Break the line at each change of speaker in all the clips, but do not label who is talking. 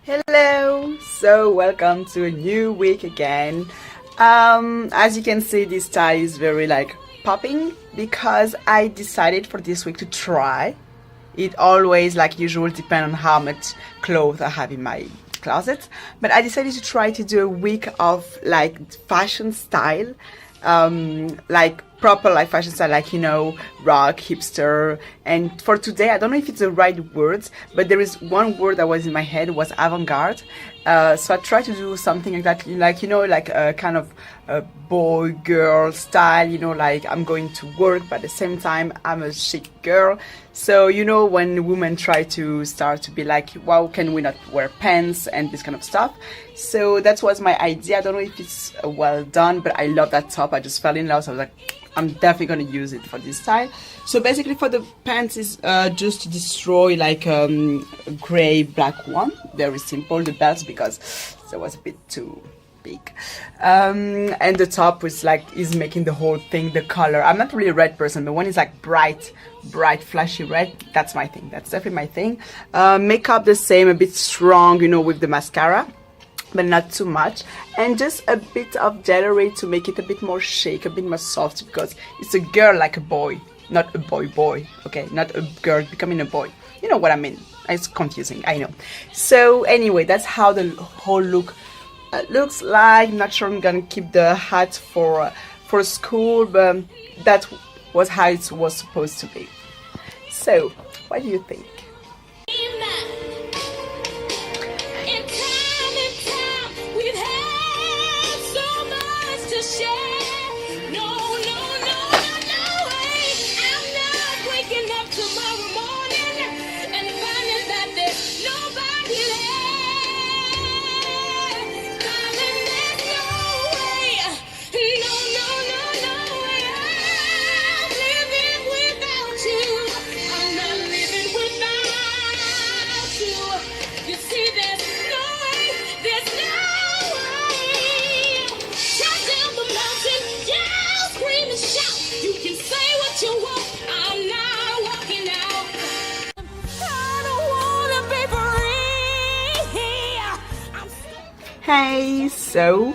Hello, so welcome to a new week again. As you can see, this style is very like popping because I decided for this week to try. It always, like usual, depends on how much clothes I have in my closet, but I decided to try to do a week of like fashion style, like proper like fashion style, like rock, hipster. And for today, I don't know if it's the right words, but there is one word that was in my head, was avant-garde. So I tried to do something like that, like a kind of a boy girl style, like I'm going to work, but at the same time I'm a chic girl. So when women try to start to be like, wow, can we not wear pants and this kind of stuff? So that was my idea. I don't know if it's well done, but I love that top. I just fell in love, so I was like, I'm definitely going to use it for this style. So basically for the pants is just to destroy like a gray black one. Very simple. The belts, because that was a bit too big, and the top is making the whole thing, the color. I'm not really a red person, but when it's like bright flashy red, that's my thing. That's definitely my thing. Makeup the same, a bit strong, with the mascara, but not too much, and just a bit of jewelry to make it a bit more chic, a bit more soft, because it's a girl like a boy, not a boy, okay, not a girl becoming a boy. You know what I mean? It's confusing, I know. So anyway, that's how the whole look looks like. Not sure I'm gonna keep the hat for school, but that was how it was supposed to be. So what do you think? Hey, so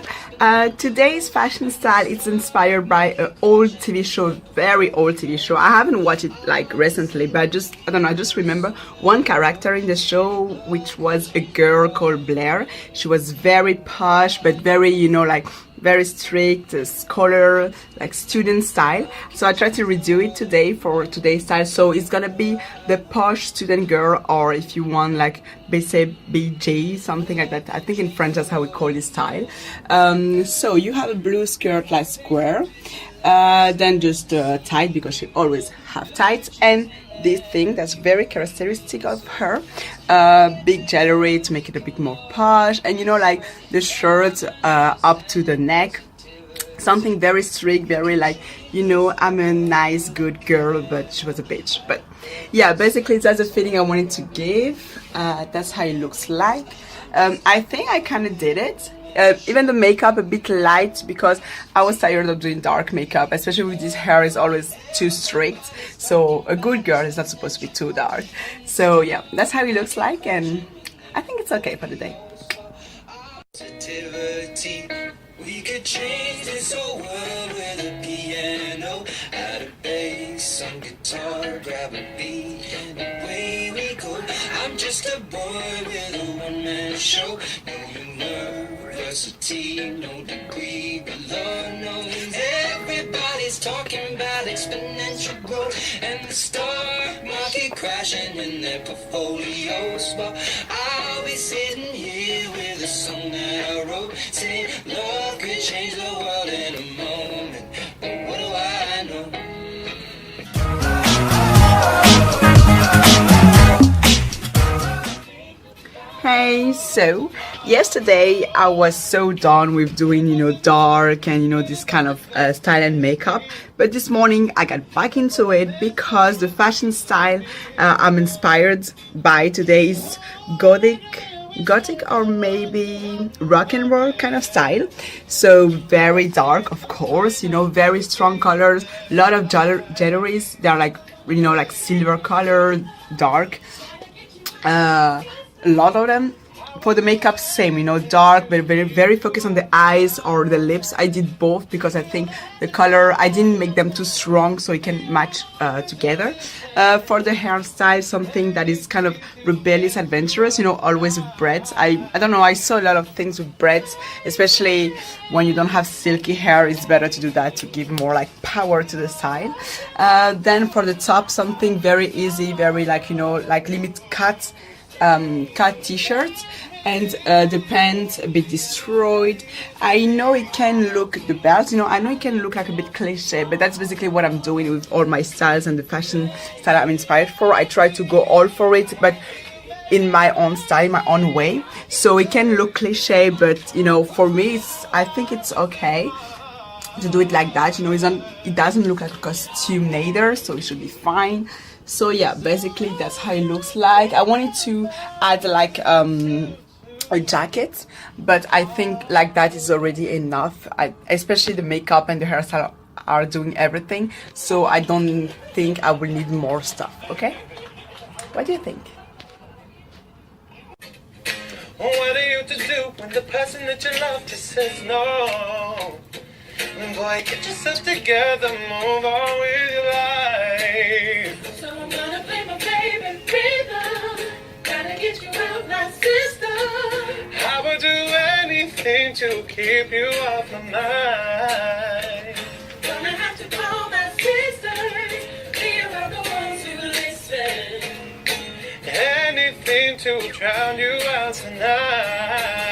today's fashion style is inspired by an old TV show, very old TV show. I haven't watched it like recently, but I don't know, I just remember one character in the show, which was a girl called Blair. She was very posh, but very, like very strict, scholar, like student style. So I tried to redo it today for today's style. So it's gonna be the posh student girl, or if you want like BJ, something like that. I think in French that's how we call this style. So you have a blue skirt like square, then just tight, because she always have tights, and this thing that's very characteristic of her, big jewelry to make it a bit more posh, and like the shirt up to the neck, something very strict, very like, I'm a nice good girl, but she was a bitch. But yeah, basically that's the feeling I wanted to give. That's how it looks like. I think I kind of did it. Even the makeup a bit light, because I was tired of doing dark makeup, especially with this hair is always too strict. So a good girl is not supposed to be too dark. So yeah, that's how it looks like, and I think it's okay for the day. We could change this whole world with a piano, add a bass, some guitar, grab a beat, and away we go. I'm just a boy with a one-man show. No university, no degree, but Lord knows everybody's talking about exponential growth and the stock market crashing in their portfolios. But I'll be sitting here with a song that I wrote, saying love could change the world in a moment. But what do I know? Hey, so yesterday I was so done with doing dark and this kind of style and makeup, but this morning I got back into it because the fashion style I'm inspired by today is gothic or maybe rock and roll kind of style. So very dark, of course, very strong colors, a lot of jewelries. They're like you know, like silver color, dark. A lot of them. For the makeup, same, you know, dark, but very focused on the eyes or the lips. I did both because I think the color, I didn't make them too strong so it can match together. For the hairstyle, something that is kind of rebellious, adventurous, you know, always with braids. I don't know, I saw a lot of things with braids, especially when you don't have silky hair. It's better to do that to give more like power to the style. Then for the top, something very easy, very like, you know, like limit cut t-shirts, and the pants a bit destroyed. I know it can look, the belt, you know, I know it can look like a bit cliche, but that's basically what I'm doing with all my styles and the fashion style I'm inspired for. I try to go all for it, but in my own style, my own way. So it can look cliche, but you know, for me, I think it's okay to do it like that. You know, it doesn't look like a costume neither, so it should be fine. So yeah, basically that's how it looks like. I wanted to add like a jacket, but I think like that is already enough. Especially the makeup and the hairstyle are doing everything, so I don't think I will need more stuff. Okay, what do you think?
What are you to do when the person that you love just says no? Boy, get yourself together, move on with your life. So I'm gonna play my favorite rhythm. Gotta get you out my system. I would do anything to keep you off my mind. Gonna have to call my sister. Be around the ones who listen. Anything to drown you out tonight.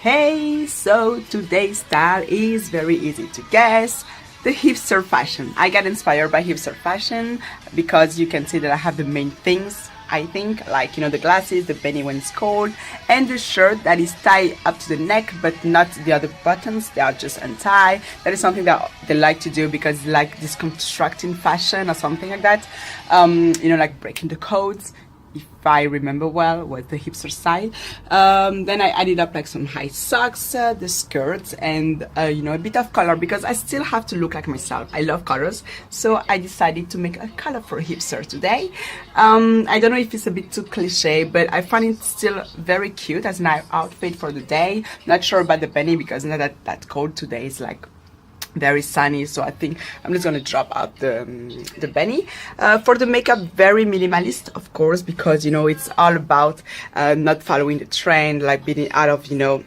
Hey, so today's style is very easy to guess. The hipster fashion. I got inspired by hipster fashion because you can see that I have the main things, I think, like, you know, the glasses, the beanie when it's cold, and the shirt that is tied up to the neck but not the other buttons, they are just untied. That is something that they like to do because they like this constructing fashion or something like that. You know, like breaking the codes, if I remember well, was the hipster style. Then I added up like some high socks, the skirts, and you know, a bit of color because I still have to look like myself. I love colors, so I decided to make a colorful hipster today. I don't know if it's a bit too cliche, but I find it still very cute as an outfit for the day. Not sure about the beanie because not that cold today. It's like very sunny, so I think I'm just gonna drop out the beanie. For the makeup, very minimalist, of course, because you know it's all about not following the trend, like being out of, you know,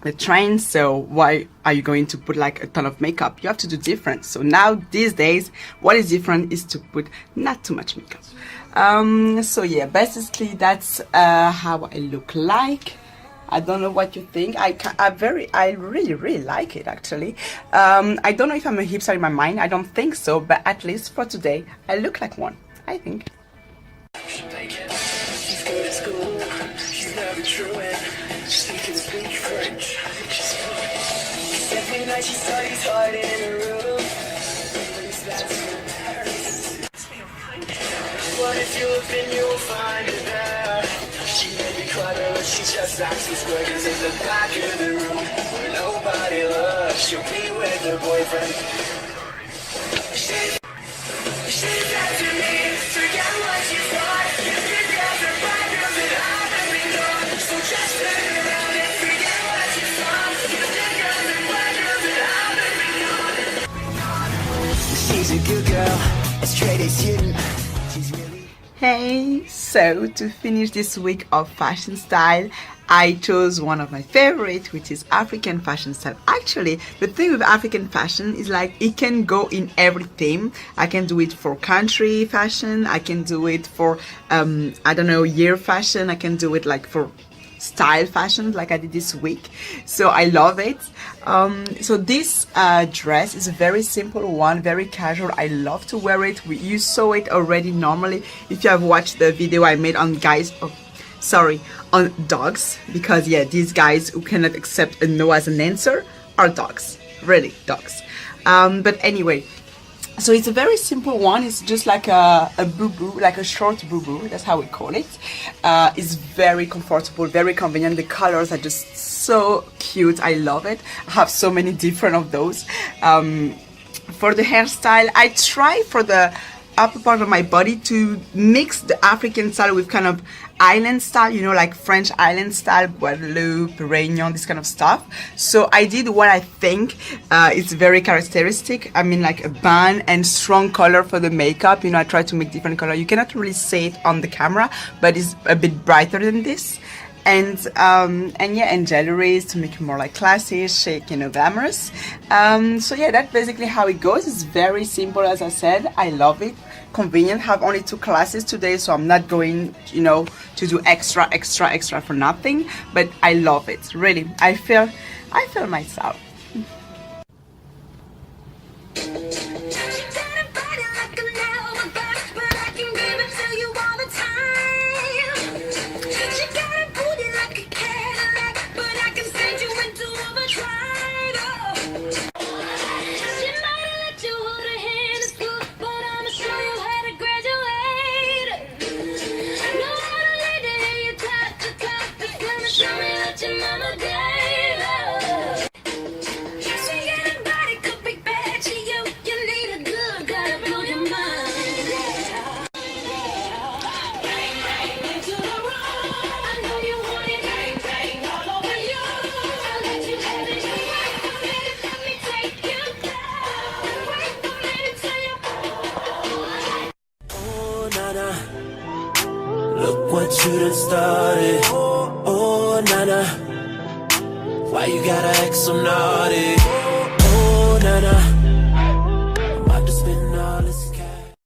the trend. So why are you going to put like a ton of makeup? You have to do different. So now these days, what is different is to put not too much makeup. So yeah, basically that's how I look like. I don't know what you think. I really like it actually. I don't know if I'm a hipster in my mind. I don't think so, but at least for today, I look like one, I think.
She's good at school. She's never truant. She can speak French. She's fine. Every night she studies hard in her room. At least that's what if you look in, you'll find it there. She may be clever, but she just acts as quick as in the back of the room where nobody looks. She'll be with her boyfriend. She's after me. Forget what you thought. You could never find her, but I've been gone. So just turn around and forget what you thought. You could never find her, but I've been gone. She's a good girl, a straight A student. She's really.
Hey, so to finish this week of fashion style, I chose one of my favorite, which is African fashion style. Actually, the thing with African fashion is like it can go in every theme. I can do it for country fashion. I can do it for, I don't know, year fashion. I can do it like for style fashion like I did this week. So I love it. So this dress is a very simple one, very casual. I love to wear it. You saw it already normally if you have watched the video I made on on dogs, because yeah, these guys who cannot accept a no as an answer are dogs, really dogs. But anyway, So it's a very simple one. It's just like a boo-boo, like a short boo-boo. That's how we call it. It's very comfortable, very convenient. The colors are just so cute. I love it. I have so many different of those. For the hairstyle, I try for the upper part of my body to mix the African style with kind of island style, you know, like French island style, Guadeloupe, Réunion, this kind of stuff. So I did what I think is very characteristic. I mean, like a band and strong color for the makeup. You know, I try to make different color. You cannot really see it on the camera, but it's a bit brighter than this. And yeah, and jewelry to make it more like classy, chic, you know, glamorous. So yeah, that's basically how it goes. It's very simple, as I said. I love it. Convenient. Have only 2 classes today, so I'm not going, you know, to do extra for nothing. But I love it. Really, I feel myself.
Look what you done started. Oh, nana, why you gotta act so naughty?